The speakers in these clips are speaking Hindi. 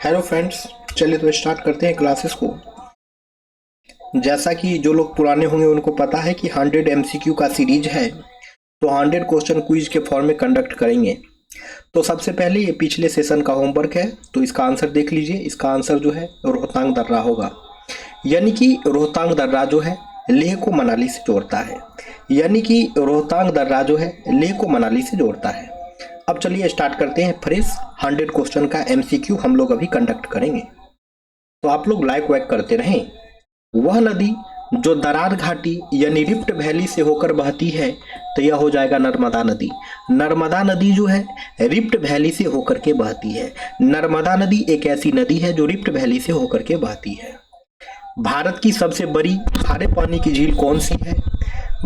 हेलो फ्रेंड्स, चलिए तो स्टार्ट करते हैं क्लासेस को। जैसा कि जो लोग पुराने होंगे उनको पता है कि 100 एमसीक्यू का सीरीज है, तो 100 क्वेश्चन क्विज के फॉर्म में कंडक्ट करेंगे। तो सबसे पहले ये पिछले सेशन का होमवर्क है, तो इसका आंसर देख लीजिए। इसका आंसर जो है रोहतांग दर्रा होगा, यानी कि रोहतांग दर्रा जो है लेह को मनाली से जोड़ता है। यानी कि रोहतांग दर्रा जो है लेह को मनाली से जोड़ता है। अब चलिए स्टार्ट करते हैं। फ्रेश 100 क्वेश्चन का एमसीक्यू हम लोग अभी कंडक्ट करेंगे, तो आप लोग लाइक वाइक करते रहें। वह नदी जो दरार घाटी यानी रिफ्ट वैली से होकर बहती है, तो यह हो जाएगा नर्मदा नदी। नर्मदा नदी जो है रिफ्ट वैली से होकर के बहती है। नर्मदा नदी एक ऐसी नदी है जो रिफ्ट वैली से होकर के बहती है। भारत की सबसे बड़ी खारे पानी की झील कौन सी है?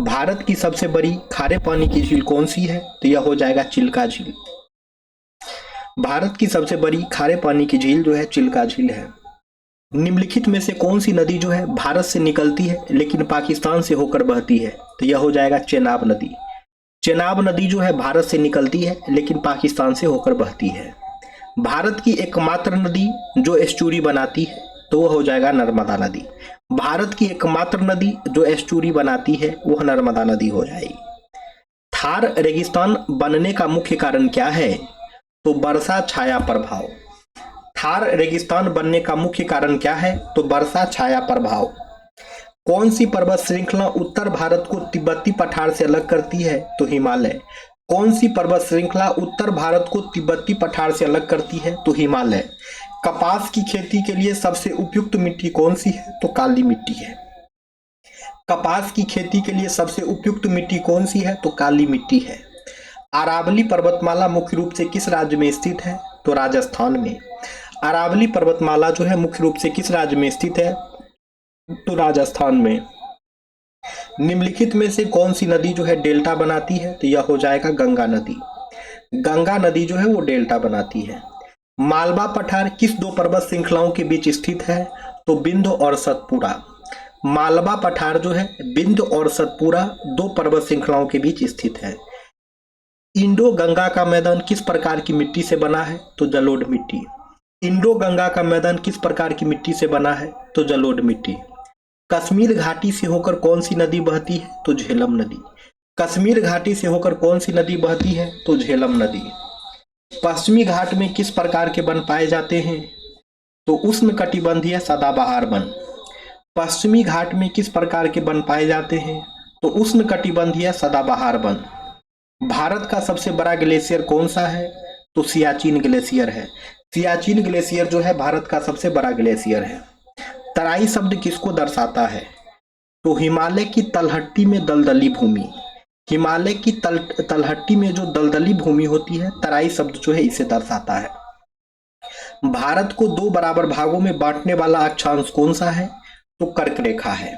भारत की सबसे बड़ी खारे पानी की झील कौन सी है? तो यह हो जाएगा चिल्का झील। भारत की सबसे बड़ी खारे पानी की झील जो है चिल्का झील है। निम्नलिखित में से कौन सी नदी जो है भारत से निकलती है लेकिन पाकिस्तान से होकर बहती है? तो यह हो जाएगा चेनाब नदी। चेनाब नदी जो है भारत से निकलती है लेकिन पाकिस्तान से होकर बहती है। भारत की एकमात्र नदी जो एस्चुरी बनाती है, तो वह हो जाएगा नर्मदा नदी। भारत की एकमात्र नदी जो एस्चुरी बनाती है वह नर्मदा नदी हो जाएगी। थार रेगिस्तान बनने का मुख्य कारण क्या है? तो वर्षा छाया प्रभाव। थार रेगिस्तान बनने का मुख्य कारण क्या है? तो वर्षा छाया प्रभाव। कौन सी पर्वत श्रृंखला उत्तर भारत को तिब्बती पठार से अलग करती है? तो हिमालय। कौन सी पर्वत श्रृंखला उत्तर भारत को तिब्बती पठार से अलग करती है? तो हिमालय। कपास की खेती के लिए सबसे उपयुक्त मिट्टी कौन सी है? तो काली मिट्टी है। कपास की खेती के लिए सबसे उपयुक्त मिट्टी कौन सी है? तो काली मिट्टी है। अरावली पर्वतमाला मुख्य रूप से किस राज्य में स्थित है? तो राजस्थान में। अरावली पर्वतमाला जो है मुख्य रूप से किस राज्य में स्थित है? तो राजस्थान में। निम्नलिखित में से कौन सी नदी जो है डेल्टा बनाती है? तो यह हो जाएगा गंगा नदी। गंगा नदी जो है वो डेल्टा बनाती है। मालवा पठार किस दो पर्वत श्रृंखलाओं के बीच स्थित है? तो विंध्य और सतपुड़ा। मालवा पठार जो है विंध्य और सतपुड़ा दो पर्वत श्रृंखलाओं के बीच स्थित है। इंडो गंगा का मैदान किस प्रकार की मिट्टी से बना है? तो जलोढ़ मिट्टी। इंडो गंगा का मैदान किस प्रकार की मिट्टी से बना है? तो जलोढ़ मिट्टी। कश्मीर घाटी से होकर कौन सी नदी बहती है? तो झेलम नदी। कश्मीर घाटी से होकर कौन सी नदी बहती है? तो झेलम नदी। पश्चिमी घाट में किस प्रकार के वन पाए जाते हैं? तो उष्णकटिबंधीय सदाबहार वन। पश्चिमी घाट में किस प्रकार के वन पाए जाते हैं? तो उष्णकटिबंधीय सदाबहार वन। भारत का सबसे बड़ा ग्लेशियर कौन सा है? तो सियाचिन ग्लेशियर है। सियाचिन ग्लेशियर जो है भारत का सबसे बड़ा ग्लेशियर है। तराई शब्द किसको दर्शाता है? तो हिमालय की तलहट्टी में दलदली भूमि। हिमालय की तलहट्टी में जो दलदली भूमि होती है, तराई शब्द जो है इसे दर्शाता है। भारत को दो बराबर भागों में बांटने वाला अक्षांश कौन सा है? तो कर्क रेखा है।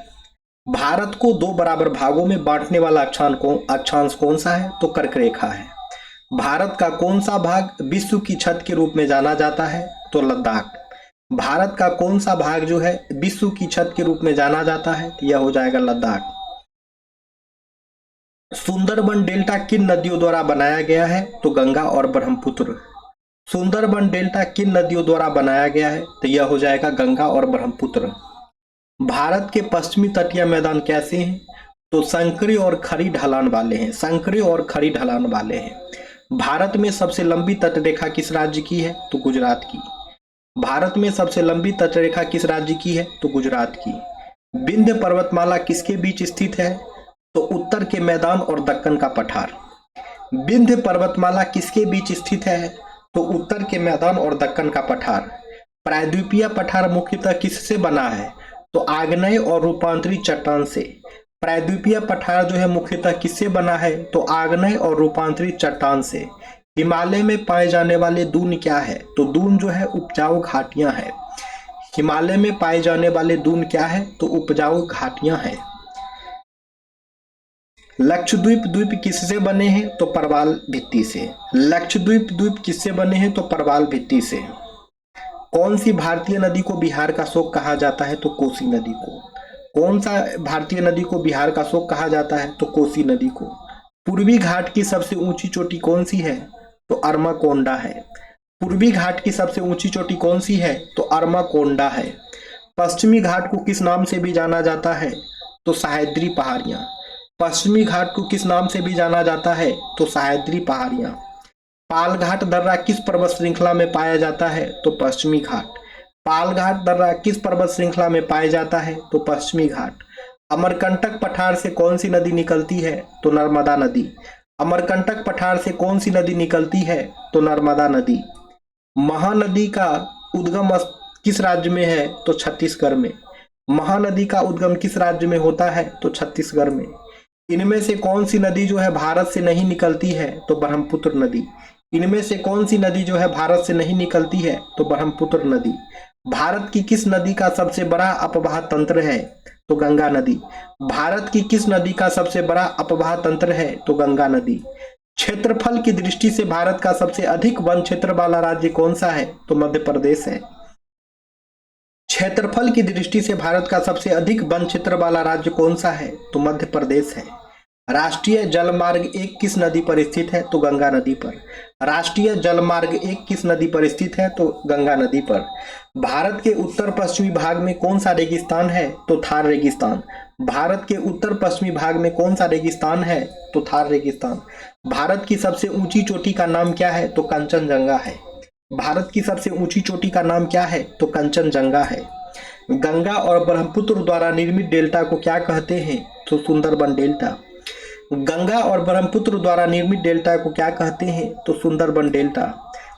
भारत को दो बराबर भागों में बांटने वाला अक्षांश कौन सा है? तो कर्क रेखा है। भारत का कौन सा भाग विश्व की छत के रूप में जाना जाता है? तो लद्दाख। भारत का कौन सा भाग जो है विश्व की छत के रूप में जाना जाता है? तो यह हो जाएगा लद्दाख। सुंदरबन डेल्टा किन नदियों द्वारा बनाया गया है? तो गंगा और ब्रह्मपुत्र। सुंदरबन डेल्टा किन नदियों द्वारा बनाया गया है? तो यह हो जाएगा गंगा और ब्रह्मपुत्र। भारत के पश्चिमी तटीय मैदान कैसे हैं? तो संकरी और खड़ी ढलान वाले हैं। संकरी और खड़ी ढलान वाले हैं। भारत में सबसे लंबी तटरेखा किस राज्य की है? तो गुजरात की। भारत में सबसे लंबी तटरेखा किस राज्य की है? तो गुजरात की। विंध्य पर्वतमाला किसके बीच स्थित है? तो उत्तर के मैदान और दक्कन का पठार। विंध्य पर्वतमाला किसके बीच स्थित है? तो उत्तर के मैदान और दक्कन का पठार। प्रायद्वीपीय पठार मुख्यतः किससे बना है? तो आग्नेय और रूपांतरित चट्टान से। प्रायद्वीपीय पठार जो है मुख्यतः किससे बना है? तो आग्नेय और रूपांतरित चट्टान से। हिमालय में पाए जाने वाले दून क्या है? तो दून जो है उपजाऊ घाटियां है। हिमालय में पाए जाने वाले दून क्या है? तो उपजाऊ घाटियां हैं। लक्षद्वीप द्वीप किससे बने हैं? तो परवाल भित्ति से। लक्षद्वीप द्वीप किससे बने हैं? तो परवाल भित्ति से। कौन सी भारतीय नदी को बिहार का शोक कहा जाता है? तो कोसी नदी को। कौन सा भारतीय नदी को बिहार का शोक कहा जाता है? तो कोसी नदी को। पूर्वी घाट की सबसे ऊंची चोटी कौन सी है? तो अरमाकोंडा है। पूर्वी घाट की सबसे ऊंची चोटी कौन सी है? तो अरमाकोंडा है। पश्चिमी घाट को किस नाम से भी जाना जाता है? तो सह्याद्री पहाड़ियां। पश्चिमी घाट को किस नाम से भी जाना जाता है? तो सह्याद्री पहाड़ियां। पालघाट दर्रा किस पर्वत श्रृंखला में पाया जाता है? तो पश्चिमी घाट। पालघाट दर्रा किस पर्वत श्रृंखला में पाया जाता है? तो पश्चिमी घाट। अमरकंटक पठार से कौन सी नदी निकलती है? तो नर्मदा नदी। अमरकंटक पठार से कौन सी नदी निकलती है? तो नर्मदा नदी। महानदी का उद्गम किस राज्य में है? तो छत्तीसगढ़ में। महानदी का उद्गम किस राज्य में होता है? तो छत्तीसगढ़ में। इनमें से कौन सी नदी जो है भारत से नहीं निकलती है? तो ब्रह्मपुत्र नदी। इनमें से कौन सी नदी जो है भारत से नहीं निकलती है? तो ब्रह्मपुत्र नदी। भारत की किस नदी का सबसे बड़ा अपवाह तंत्र है? तो गंगा नदी। भारत की किस नदी का सबसे बड़ा अपवाह तंत्र है? तो गंगा नदी। क्षेत्रफल की दृष्टि से भारत का सबसे अधिक वन क्षेत्र वाला राज्य कौन सा है? तो मध्य प्रदेश है। क्षेत्रफल की दृष्टि से भारत का सबसे अधिक वन क्षेत्र वाला राज्य कौन सा है? तो मध्य प्रदेश है। राष्ट्रीय जलमार्ग 1 किस नदी पर स्थित है? तो गंगा नदी पर। राष्ट्रीय जलमार्ग 1 किस नदी पर स्थित है? तो गंगा नदी पर। भारत के उत्तर पश्चिमी भाग में कौन सा रेगिस्तान है? तो थार रेगिस्तान। भारत के उत्तर पश्चिमी भाग में कौन सा रेगिस्तान है? तो थार रेगिस्तान। भारत की सबसे ऊंची चोटी का नाम क्या है? तो कंचनजंगा है। भारत की सबसे ऊंची चोटी का नाम क्या है? तो कंचनजंगा है। गंगा और ब्रह्मपुत्र द्वारा निर्मित डेल्टा को क्या कहते हैं? तो सुंदरबन डेल्टा। गंगा और ब्रह्मपुत्र द्वारा निर्मित डेल्टा को क्या कहते हैं? तो सुंदरबन डेल्टा।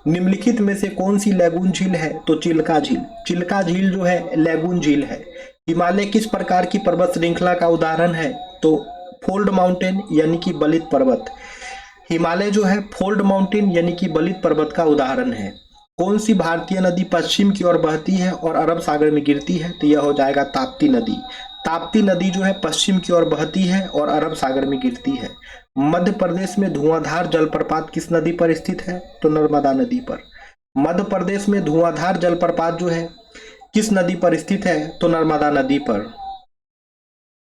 निम्नलिखित में से कौन सी लैगून झील है? तो चिल्का झील। चिल्का झील जो है लैगून झील है। हिमालय किस प्रकार की पर्वत श्रृंखला का उदाहरण है? तो फोल्ड माउंटेन यानी कि बलित पर्वत। हिमालय जो है फोल्ड माउंटेन यानी कि बलित पर्वत का उदाहरण है। कौन सी भारतीय नदी पश्चिम की ओर बहती है और अरब सागर में गिरती है? तो यह हो जाएगा ताप्ती नदी। ताप्ती नदी जो है पश्चिम की ओर बहती है और अरब सागर में गिरती है। मध्य प्रदेश में धुआंधार जलप्रपात किस नदी पर स्थित है? तो नर्मदा नदी पर। मध्य प्रदेश में धुआंधार जलप्रपात जो है किस नदी पर स्थित है? तो नर्मदा नदी पर।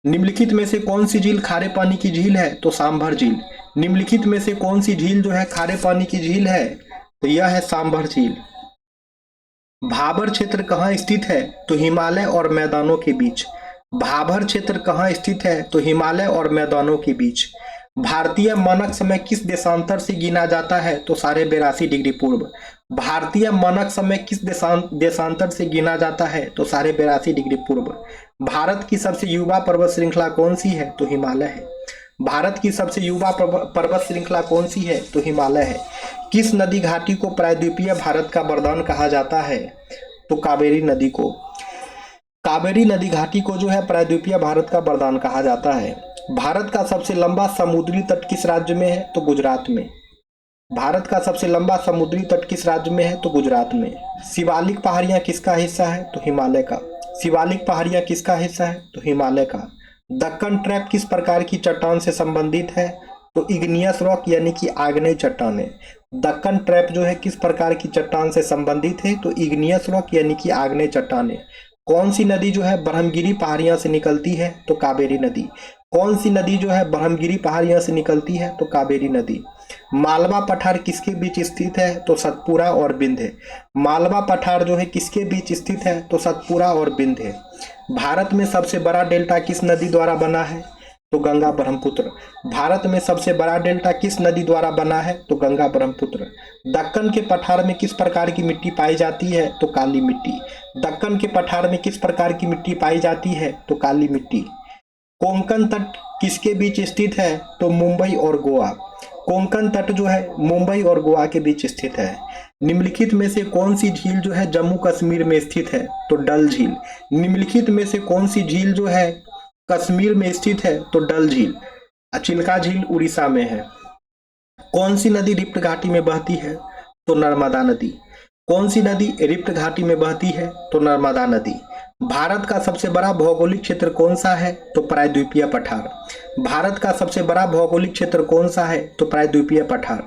निम्नलिखित में से कौन सी झील खारे पानी की झील है? तो सांभर झील। निम्नलिखित में से कौन सी झील जो है खारे पानी की झील है? तो यह है सांभर झील। भाबर क्षेत्र कहाँ स्थित है? तो हिमालय और मैदानों के बीच। भाबर क्षेत्र कहाँ स्थित है? तो हिमालय और मैदानों के बीच। भारतीय मानक समय किस देशांतर से गिना जाता है? तो 82.5 डिग्री पूर्व। भारतीय मानक समय किस देशांतर से गिना जाता है? तो 82.5 डिग्री पूर्व। भारत की सबसे युवा पर्वत श्रृंखला कौन सी है? तो हिमालय है। भारत की सबसे युवा पर्वत श्रृंखला कौन सी है? तो हिमालय है। किस नदी घाटी को प्रायद्वीपीय भारत का वरदान कहा जाता है? तो कावेरी नदी को। कावेरी नदी घाटी को जो है प्रायद्वीपीय भारत का वरदान कहा जाता है। भारत का सबसे लंबा समुद्री तट किस राज्य में है? तो गुजरात में। भारत का सबसे लंबा समुद्री तट किस राज्य में है? तो गुजरात में। शिवालिक पहाड़ियां किसका हिस्सा है? तो हिमालय का। शिवालिक पहाड़ियां किसका हिस्सा है? तो हिमालय का। दक्कन ट्रैप किस प्रकार की चट्टान से संबंधित है? तो इग्नियस रॉक यानी कि आग्नेय चट्टानें। दक्कन ट्रैप जो है किस प्रकार की चट्टान से संबंधित है? तो इग्नियस रॉक यानी कि आग्नेय चट्टानें। कौन सी नदी जो है ब्रह्मगिरी पहाड़ियां से निकलती है? तो कावेरी नदी। कौन सी नदी जो है ब्रह्मगिरी पहाड़ियां से निकलती है? तो कावेरी नदी। मालवा पठार किसके बीच स्थित है? तो सतपुरा और बिंद है। मालवा पठार जो है किसके बीच स्थित है? तो सतपुरा और बिंद है। भारत में सबसे बड़ा डेल्टा किस नदी द्वारा बना है? तो गंगा ब्रह्मपुत्र। भारत में सबसे बड़ा डेल्टा किस नदी द्वारा बना है? तो गंगा ब्रह्मपुत्र। दक्कन के पठार में किस प्रकार की मिट्टी पाई जाती है? तो काली मिट्टी। दक्कन के पठार में किस प्रकार की मिट्टी पाई जाती है? तो काली मिट्टी। कोंकण तट किसके बीच स्थित है? तो मुंबई और गोवा। कोंकण तट जो है मुंबई और गोवा के बीच स्थित है। निम्नलिखित में से कौन सी झील जो है जम्मू कश्मीर में स्थित है? तो डल झील। निम्नलिखित में से कौन सी झील जो है कश्मीर में स्थित है? तो डल झील। चिल्का झील उड़ीसा में है। कौन सी नदी रिफ्ट घाटी में बहती है? तो नर्मदा नदी। कौन सी नदी रिफ्ट घाटी में बहती है? तो नर्मदा नदी। भारत का सबसे बड़ा भौगोलिक क्षेत्र कौन सा है? तो प्रायद्वीपीय पठार। भारत का सबसे बड़ा भौगोलिक क्षेत्र कौन सा है? तो प्रायद्वीपीय पठार।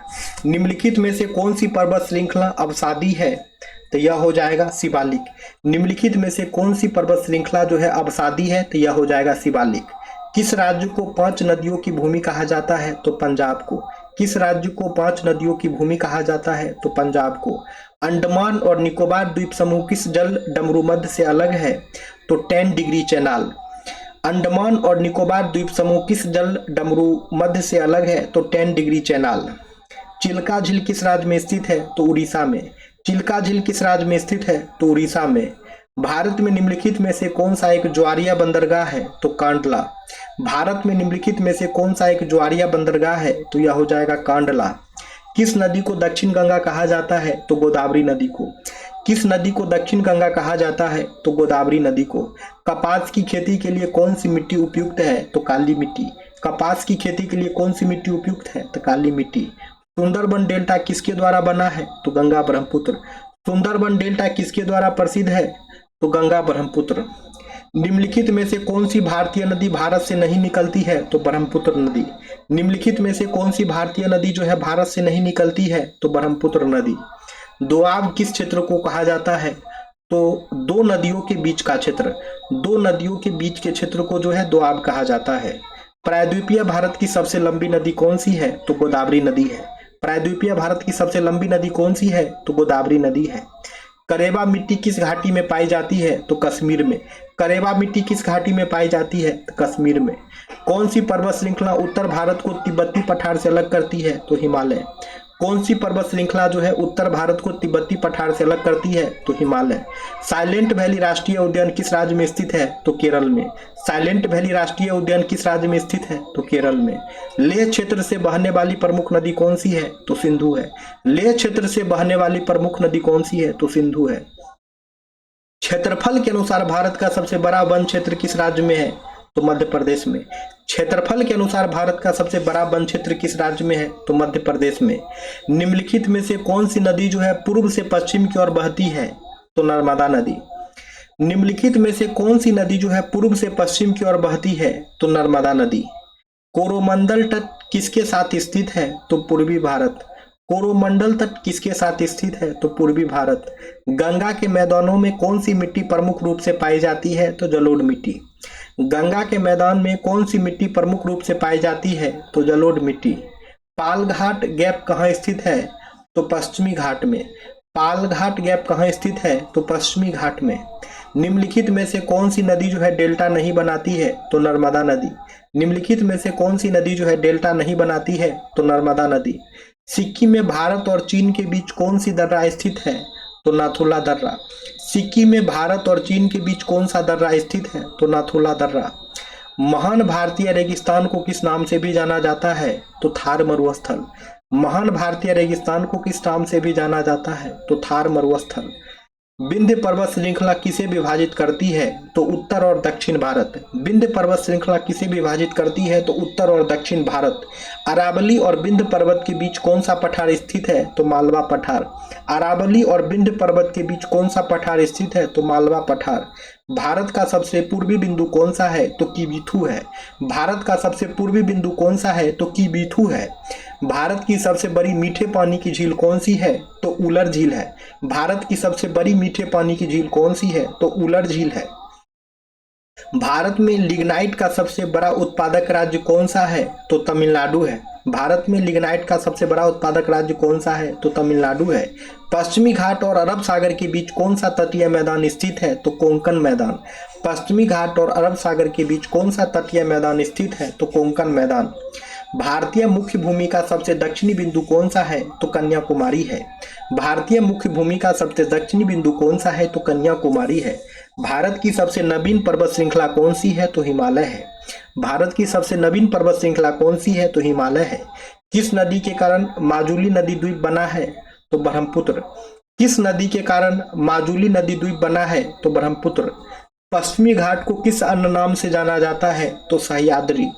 निम्नलिखित में से कौन सी पर्वत श्रृंखला अवसादी है? तो यह हो जाएगा शिवालिक। निम्नलिखित में से कौन सी पर्वत श्रृंखला जो है अवसादी है? तो यह हो जाएगा शिवालिक। किस राज्य को 5 नदियों की भूमि कहा जाता है? तो पंजाब को। किस राज्य को 5 नदियों की भूमि कहा जाता है? तो पंजाब को। अंडमान और निकोबार द्वीप समूह किस जल डमरू मध्य से अलग है? तो 10 डिग्री चैनाल। अंडमान और निकोबार द्वीप समूह किस जल डमरू मध्य से अलग है? तो 10 डिग्री चैनाल। चिल्का झील किस राज्य में स्थित है? तो उड़ीसा में। चिल्का झील किस राज्य में स्थित है? तो उड़ीसा में। भारत में निम्नलिखित में से कौन सा एक ज्वारीय बंदरगाह है? तो कांडला। भारत में निम्नलिखित में से कौन सा एक ज्वारीय बंदरगाह है? तो यह हो जाएगा कांडला। किस नदी को दक्षिण गंगा कहा जाता है? तो गोदावरी नदी को। किस नदी को दक्षिण गंगा कहा जाता है? तो गोदावरी नदी को। कपास की खेती के लिए कौन सी मिट्टी उपयुक्त है? तो काली मिट्टी। कपास की खेती के लिए कौन सी मिट्टी उपयुक्त है? तो काली मिट्टी। सुंदरबन डेल्टा किसके द्वारा बना है? तो गंगा ब्रह्मपुत्र। सुंदरबन डेल्टा किसके द्वारा प्रसिद्ध है? तो गंगा ब्रह्मपुत्र। निम्नलिखित में से कौन सी भारतीय नदी भारत से नहीं निकलती है? तो ब्रह्मपुत्र नदी। निम्नलिखित में से कौन सी भारतीय नदी जो है भारत से नहीं निकलती है? तो ब्रह्मपुत्र नदी। दोआब किस क्षेत्र को कहा जाता है? तो दो नदियों के बीच का क्षेत्र। दो नदियों के बीच के क्षेत्र को जो है दोआब कहा जाता है। प्रायद्वीपीय भारत की सबसे लंबी नदी कौन सी है? तो गोदावरी नदी है। प्रायद्वीपीय भारत की सबसे लंबी नदी कौन सी है? तो गोदावरी नदी है। करेबा मिट्टी किस घाटी में पाई जाती है? तो कश्मीर में। करेबा मिट्टी किस घाटी में पाई जाती है? तो कश्मीर में। कौन सी पर्वत श्रृंखला उत्तर भारत को तिब्बती पठार से अलग करती है? तो हिमालय। कौन सी पर्वत श्रृंखला जो है उत्तर भारत को तिब्बती पठार से अलग करती है? तो हिमालय। साइलेंट वैली राष्ट्रीय उद्यान किस राज्य में स्थित है? तो केरल में। साइलेंट वैली राष्ट्रीय उद्यान किस राज्य में स्थित है? तो केरल में। लेह क्षेत्र से बहने वाली प्रमुख नदी कौन सी है? तो सिंधु है। लेह क्षेत्र से बहने वाली प्रमुख नदी कौन सी है? तो सिंधु है। क्षेत्रफल के अनुसार भारत का सबसे बड़ा वन क्षेत्र किस राज्य में है? तो मध्य प्रदेश में। क्षेत्रफल के अनुसार भारत का सबसे बड़ा वन क्षेत्र किस राज्य में है? तो मध्य प्रदेश में। निम्नलिखित में से कौन सी नदी जो है पूर्व से पश्चिम की ओर बहती है? तो नर्मदा नदी। निम्नलिखित में से कौन सी नदी जो है पूर्व से पश्चिम की ओर बहती है? तो नर्मदा नदी। कोरोमंडल तट किसके साथ स्थित है? तो पूर्वी भारत। कोरोमंडल तट किसके साथ स्थित है? तो पूर्वी भारत। गंगा के मैदानों में कौन सी मिट्टी प्रमुख रूप से पाई जाती है? तो जलोढ़ मिट्टी। गंगा के मैदान में कौन सी मिट्टी प्रमुख रूप से पाई जाती है? तो जलोढ़ मिट्टी। पालघाट गैप कहाँ स्थित है? तो पश्चिमी घाट में। पालघाट गैप कहाँ स्थित है? तो पश्चिमी घाट में। निम्नलिखित में से कौन सी नदी जो है डेल्टा नहीं बनाती है? तो नर्मदा नदी। निम्नलिखित में से कौन सी नदी जो है डेल्टा नहीं बनाती है? तो नर्मदा नदी। सिक्किम में भारत और चीन के बीच कौन सी दर्रा स्थित है? तो नाथुला दर्रा। सिक्किम में भारत और चीन के बीच कौन सा दर्रा स्थित है? तो नाथुला दर्रा। महान भारतीय रेगिस्तान को किस नाम से भी जाना जाता है? तो थार मरुस्थल। महान भारतीय रेगिस्तान को किस नाम से भी जाना जाता है? तो थार मरुस्थल। विंध्य पर्वत श्रृंखला किसे विभाजित करती है? तो उत्तर और दक्षिण भारत। विंध्य पर्वत श्रृंखला किसे विभाजित करती है? तो उत्तर और दक्षिण भारत। अरावली और विंध्य पर्वत के बीच कौन सा पठार स्थित है? तो मालवा पठार। अरावली और विंध्य पर्वत के बीच कौन सा पठार स्थित है? तो मालवा पठार। भारत का सबसे पूर्वी बिंदु कौन सा है? तो किबिथु है। भारत का सबसे पूर्वी बिंदु कौन सा है? तो किबिथु है। भारत की सबसे बड़ी मीठे पानी की झील कौन सी है? तो उलर झील है। भारत की सबसे बड़ी मीठे पानी की झील कौन सी है? तो उलर झील है। भारत में लिग्नाइट का सबसे बड़ा उत्पादक राज्य कौन सा है? तो तमिलनाडु है। भारत में लिग्नाइट का सबसे बड़ा उत्पादक राज्य कौन सा है? तो तमिलनाडु है। पश्चिमी घाट और अरब सागर के बीच कौन सा तटीय मैदान स्थित है? तो कोंकण मैदान। पश्चिमी घाट और अरब सागर के बीच कौन सा तटीय मैदान स्थित है? तो कोंकण मैदान। भारतीय मुख्य भूमि का सबसे दक्षिणी बिंदु कौन सा है? तो कन्याकुमारी है। भारतीय मुख्य भूमि का सबसे दक्षिणी बिंदु कौन सा है? तो कन्याकुमारी है। भारत की सबसे नवीन पर्वत श्रृंखला कौन सी है? तो हिमालय है। भारत की सबसे नवीन पर्वत श्रृंखला कौन सी है? तो हिमालय है। किस नदी के कारण माजुली नदी द्वीप बना है? तो ब्रह्मपुत्र। किस नदी के कारण माजुली नदी द्वीप बना है? तो ब्रह्मपुत्र। पश्चिमी घाट को किस अन्य नाम से जाना जाता है? तो सह्याद्री।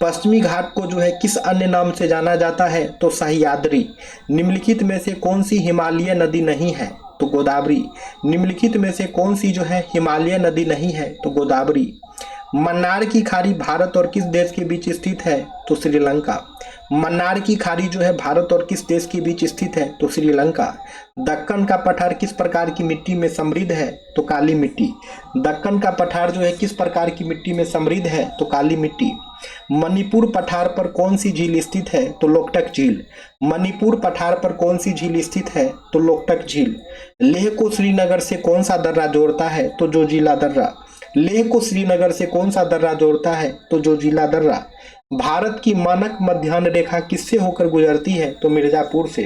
पश्चिमी घाट को जो है किस अन्य नाम से जाना जाता है? तो सह्याद्री। निम्नलिखित में से कौन सी हिमालय नदी नहीं है? तो गोदावरी। निम्नलिखित में से कौन सी जो है हिमालय नदी नहीं है? तो गोदावरी। मन्नार की खाड़ी भारत और किस देश के बीच स्थित है? तो श्रीलंका। मन्नार की खाड़ी जो है भारत और किस देश के बीच स्थित है? तो श्रीलंका। दक्कन का पठार किस प्रकार की मिट्टी में समृद्ध है? तो काली मिट्टी। दक्कन का पठार जो है किस प्रकार की मिट्टी में समृद्ध है? तो काली मिट्टी। मणिपुर पठार पर कौन सी झील स्थित है? तो लोकटक झील। मणिपुर पठार पर कौन सी झील स्थित है? तो लोकटक झील। लेह को श्रीनगर से कौन सा दर्रा जोड़ता है? तो जोजिला दर्रा। लेह को श्रीनगर से कौन सा दर्रा जोड़ता है? तो जोजिला दर्रा। भारत की मानक मध्याह्न रेखा किससे होकर गुजरती है? तो मिर्जापुर से।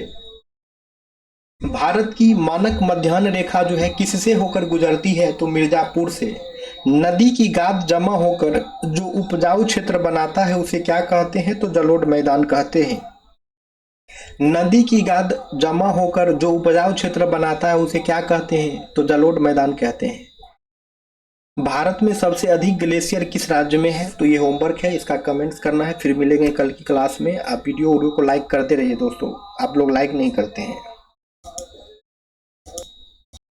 भारत की मानक मध्याह्न रेखा जो है किससे होकर गुजरती है? तो मिर्जापुर से। नदी की गाद जमा होकर जो उपजाऊ क्षेत्र बनाता है उसे क्या कहते हैं? तो जलोढ़ मैदान कहते हैं। नदी की गाद जमा होकर जो उपजाऊ क्षेत्र बनाता है उसे क्या कहते हैं? तो जलोढ़ मैदान कहते हैं। भारत में सबसे अधिक ग्लेशियर किस राज्य में है? तो ये होमवर्क है, इसका कमेंट्स करना है। फिर मिलेंगे कल की क्लास में। आप वीडियो को लाइक करते रहिए दोस्तों, आप लोग लाइक नहीं करते हैं।